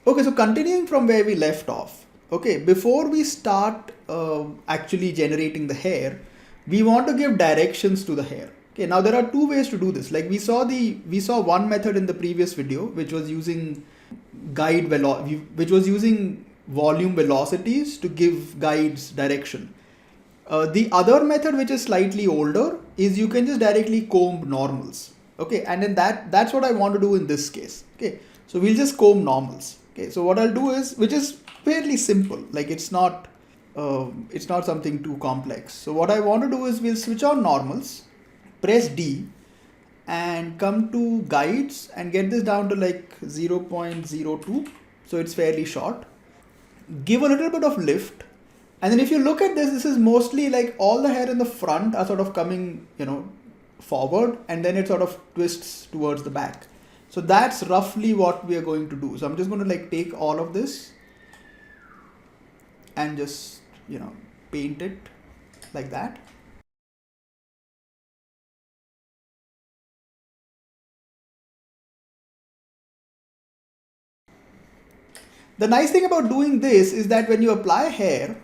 Okay, so continuing from where we left off. Okay, before we start actually generating the hair, we want to give directions to the hair. Okay, now there are two ways to do this. Like we saw one method in the previous video, which was using which was using volume velocities to give guides direction. The other method, which is slightly older, is you can just directly comb normals. Okay, and then that's what I want to do in this case. Okay, so we'll just comb normals. Okay, so what I'll do is, which is fairly simple, like it's not something too complex. So what I want to do is we'll switch on normals, press D, and come to guides and get this down to like 0.02. So it's fairly short. Give a little bit of lift, and then if you look at this is mostly like all the hair in the front are sort of coming, forward, and then it sort of twists towards the back. So that's roughly what we are going to do. So I'm just going to like take all of this and just, paint it like that. The nice thing about doing this is that when you apply hair,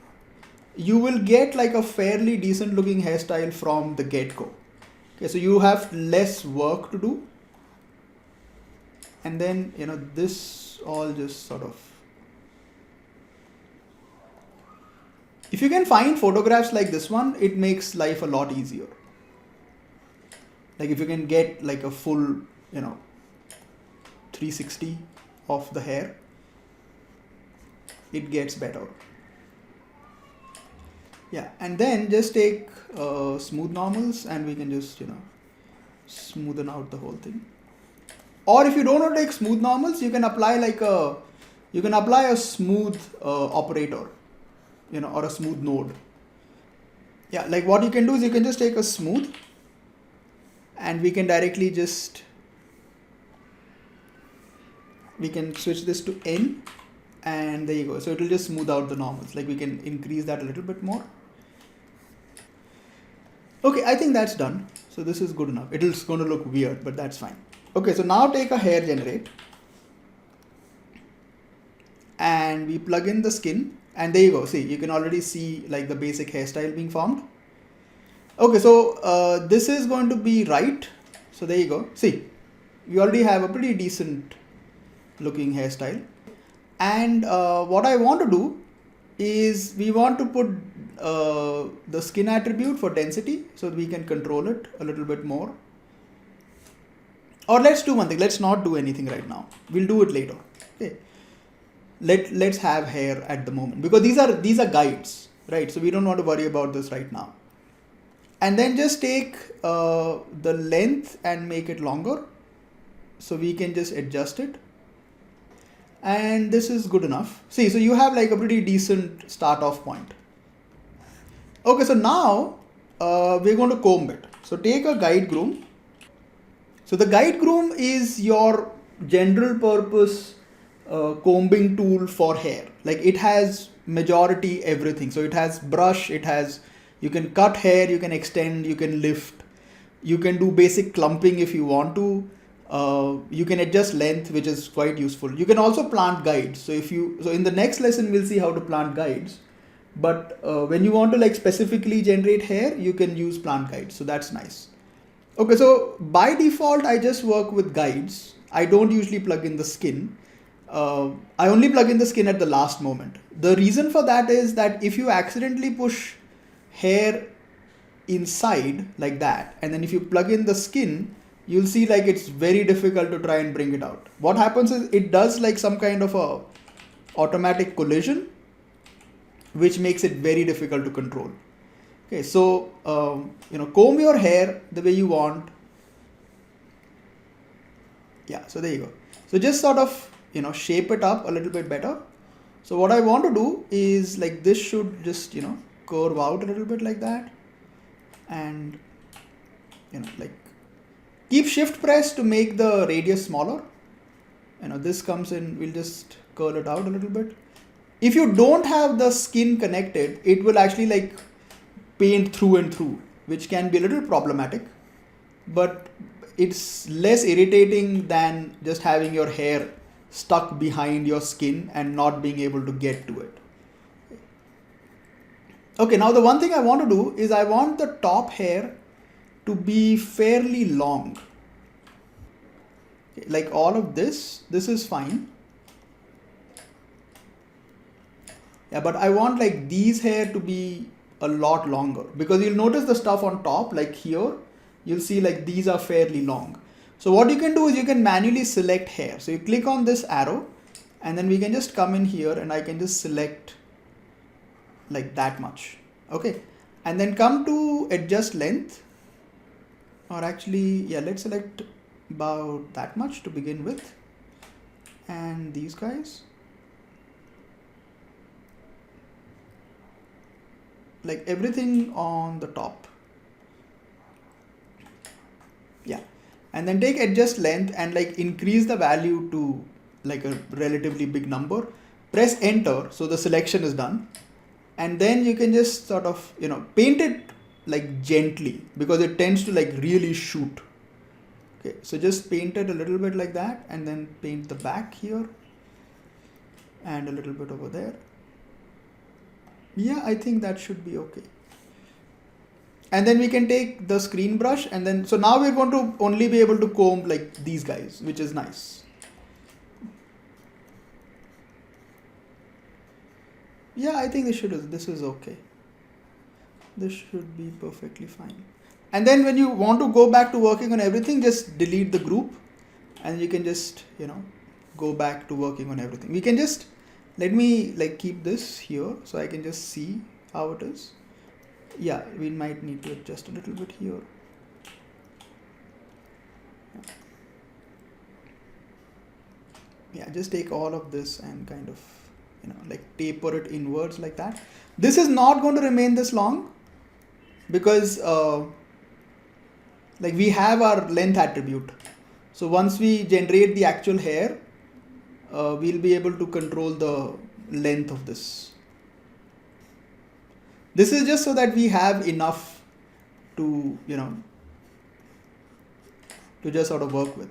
you will get like a fairly decent looking hairstyle from the get-go. Okay, so you have less work to do. And then, this all just sort of, if you can find photographs like this one, it makes life a lot easier. Like if you can get like a full, 360 of the hair, it gets better. Yeah, and then just take smooth normals and we can just, smoothen out the whole thing. Or if you don't want to take smooth normals, you can apply a smooth operator, or a smooth node. Yeah, like what you can do is you can just take a smooth and we can directly we can switch this to N, and there you go. So it will just smooth out the normals. Like we can increase that a little bit more. Okay, I think that's done. So this is good enough. It's going to look weird, but that's fine. Okay, so now take a hair generate and we plug in the skin, and there you go. See, you can already see like the basic hairstyle being formed. Okay, so this is going to be right. So there you go. See, we already have a pretty decent looking hairstyle. And what I want to do is we want to put the skin attribute for density so that we can control it a little bit more. Or let's do one thing. Let's not do anything right now. We'll do it later. Okay. Let's have hair at the moment, because these are guides, right? So we don't want to worry about this right now. And then just take the length and make it longer. So we can just adjust it. And this is good enough. See, so you have like a pretty decent start off point. Okay, so now we're going to comb it. So take a guide groom. So the guide groom is your general purpose combing tool for hair. Like it has majority everything. So it has brush, you can cut hair, you can extend, you can lift, you can do basic clumping if you want to. You can adjust length, which is quite useful. You can also plant guides. So in the next lesson we'll see how to plant guides. But when you want to like specifically generate hair, you can use plant guides. So that's nice. Okay, so by default, I just work with guides. I don't usually plug in the skin. I only plug in the skin at the last moment. The reason for that is that if you accidentally push hair inside like that, and then if you plug in the skin, you'll see like it's very difficult to try and bring it out. What happens is it does like some kind of a automatic collision, which makes it very difficult to control. Okay, so comb your hair the way you want. Yeah, so there you go. So just sort of shape it up a little bit better. So what I want to do is like this should just curve out a little bit like that, and like keep shift press to make the radius smaller. This comes in, we'll just curl it out a little bit. If you don't have the skin connected, it will actually like paint through and through, which can be a little problematic, but it's less irritating than just having your hair stuck behind your skin and not being able to get to it. Okay, now the one thing I want to do is I want the top hair to be fairly long. Okay, like all of this is fine. Yeah, but I want like these hair to be a lot longer, because you'll notice the stuff on top, like here, you'll see like these are fairly long. So what you can do is you can manually select hair. So you click on this arrow and then we can just come in here and I can just select like that much. Okay. And then come to adjust length, or actually, yeah, let's select about that much to begin with. And these guys, like everything on the top. Yeah. And then take adjust length and like increase the value to like a relatively big number. Press enter, so the selection is done. And then you can just sort of, paint it like gently, because it tends to like really shoot. Okay, so just paint it a little bit like that, and then paint the back here and a little bit over there. Yeah, I think that should be okay. And then we can take the screen brush, and then, so now we're going to only be able to comb like these guys, which is nice. Yeah, I think this is okay. This should be perfectly fine. And then when you want to go back to working on everything, just delete the group and you can just, go back to working on everything. We can just, let me like keep this here so I can just see how it is. Yeah, we might need to adjust a little bit here. Yeah, just take all of this and kind of, like taper it inwards like that. This is not going to remain this long, because like we have our length attribute. So once we generate the actual hair, we'll be able to control the length of this. This is just so that we have enough to, to just sort of work with.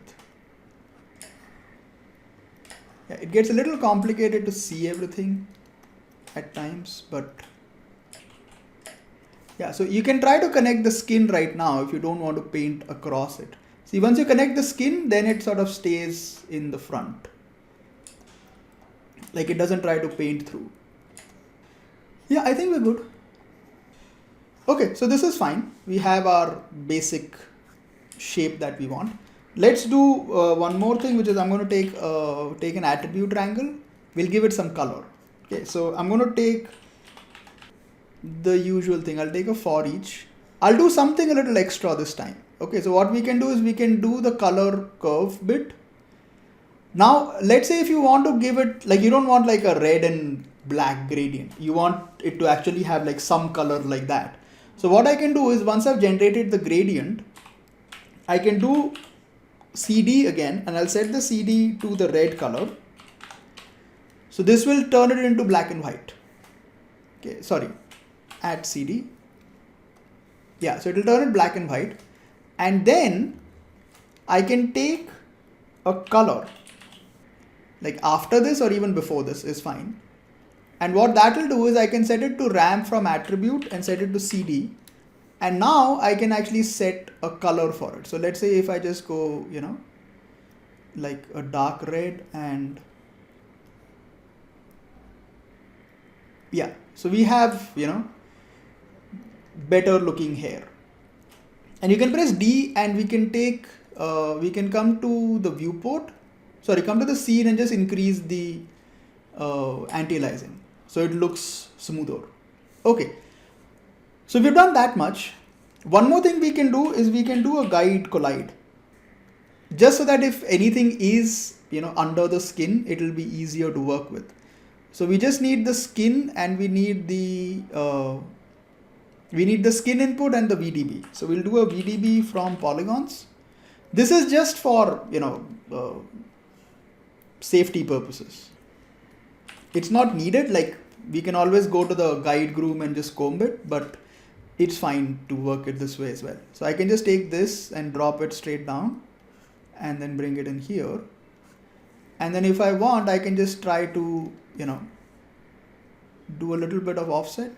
Yeah, it gets a little complicated to see everything at times, but yeah, so you can try to connect the skin right now if you don't want to paint across it. See, once you connect the skin, then it sort of stays in the front. Like it doesn't try to paint through. Yeah, I think we're good. Okay, so this is fine. We have our basic shape that we want. Let's do one more thing, which is I'm going to take an attribute triangle. We'll give it some color. Okay, so I'm going to take the usual thing. I'll take a for each. I'll do something a little extra this time. Okay, so what we can do is we can do the color curve bit. Now, let's say if you want to give it, like you don't want like a red and black gradient. You want it to actually have like some color like that. So what I can do is, once I've generated the gradient, I can do CD again, and I'll set the CD to the red color. So this will turn it into black and white. Okay, sorry, add CD. Yeah, so it will turn it black and white. And then I can take a color, like after this or even before this is fine. And what that will do is I can set it to ramp from attribute and set it to CD. And now I can actually set a color for it. So let's say if I just go, like a dark red, and yeah, so we have, better looking hair. And you can press D and we can take, we can come to the viewport, come to the scene and just increase the anti-aliasing. So it looks smoother. Okay. So we've done that much. One more thing we can do is we can do a guide collide, just so that if anything is, under the skin, it will be easier to work with. So we just need the skin and we need the skin input and the VDB. So we'll do a VDB from polygons. This is just for, safety purposes. It's not needed. Like we can always go to the guide groom and just comb it, but it's fine to work it this way as well. So I can just take this and drop it straight down and then bring it in here. And then if I want, I can just try to, do a little bit of offset.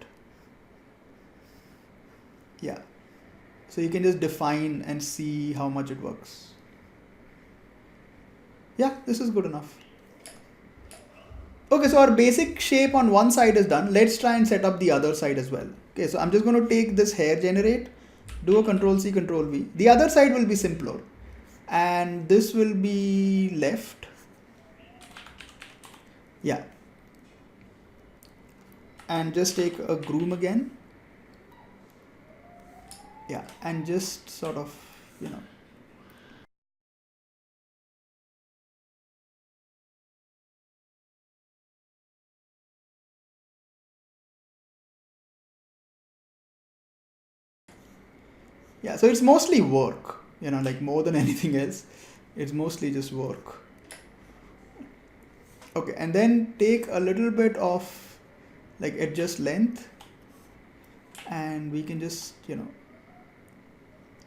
Yeah. So you can just define and see how much it works. Yeah, this is good enough. Okay, so our basic shape on one side is done. Let's try and set up the other side as well. Okay, so I'm just going to take this hair generate, do a Control C, Control V. The other side will be simpler. And this will be left. Yeah. And just take a groom again. Yeah, and just sort of, yeah, so it's mostly work, like more than anything else. It's mostly just work. Okay, and then take a little bit of like adjust length, and we can just,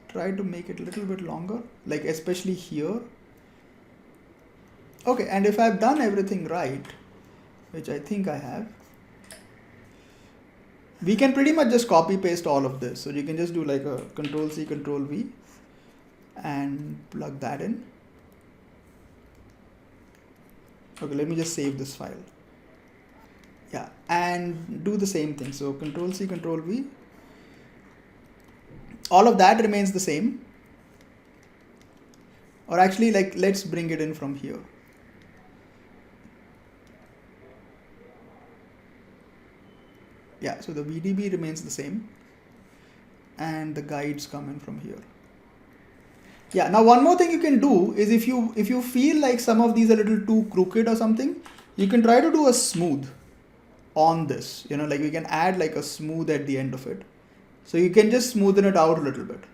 try to make it a little bit longer, like especially here. Okay, and if I've done everything right, which I think I have, we can pretty much just copy paste all of this. So you can just do like a Control C, Control V and plug that in. Okay, let me just save this file. Yeah, and do the same thing. So Control C, Control V. All of that remains the same. Or actually, like, let's bring it in from here. Yeah, so the VDB remains the same. And the guides come in from here. Yeah, now one more thing you can do is if you feel like some of these are a little too crooked or something, you can try to do a smooth on this. Like we can add like a smooth at the end of it. So you can just smoothen it out a little bit.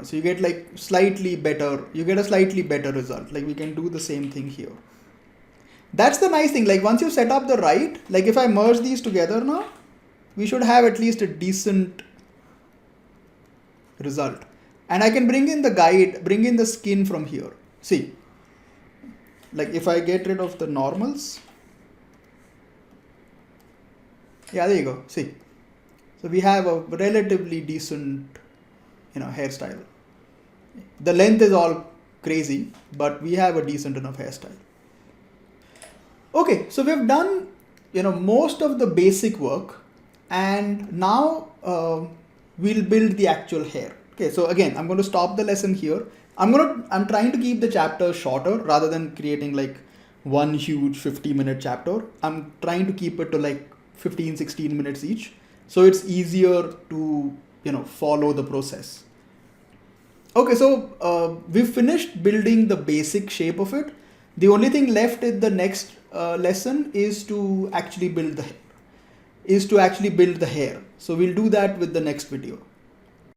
So you get like slightly better, you get a slightly better result. Like we can do the same thing here. That's the nice thing. Like once you set up the right, like if I merge these together now, we should have at least a decent result. And I can bring in the guide, bring in the skin from here. See, like if I get rid of the normals. Yeah, there you go. See, so we have a relatively decent, hairstyle. The length is all crazy, but we have a decent enough hairstyle. Okay, so we've done, most of the basic work, and now we'll build the actual hair. Okay, so again, I'm going to stop the lesson here. I'm trying to keep the chapter shorter rather than creating like one huge 50-minute chapter. I'm trying to keep it to like 15, 16 minutes each. So it's easier to, follow the process. Okay, so we've finished building the basic shape of it. The only thing left in the next lesson is to actually build the hair. So we'll do that with the next video.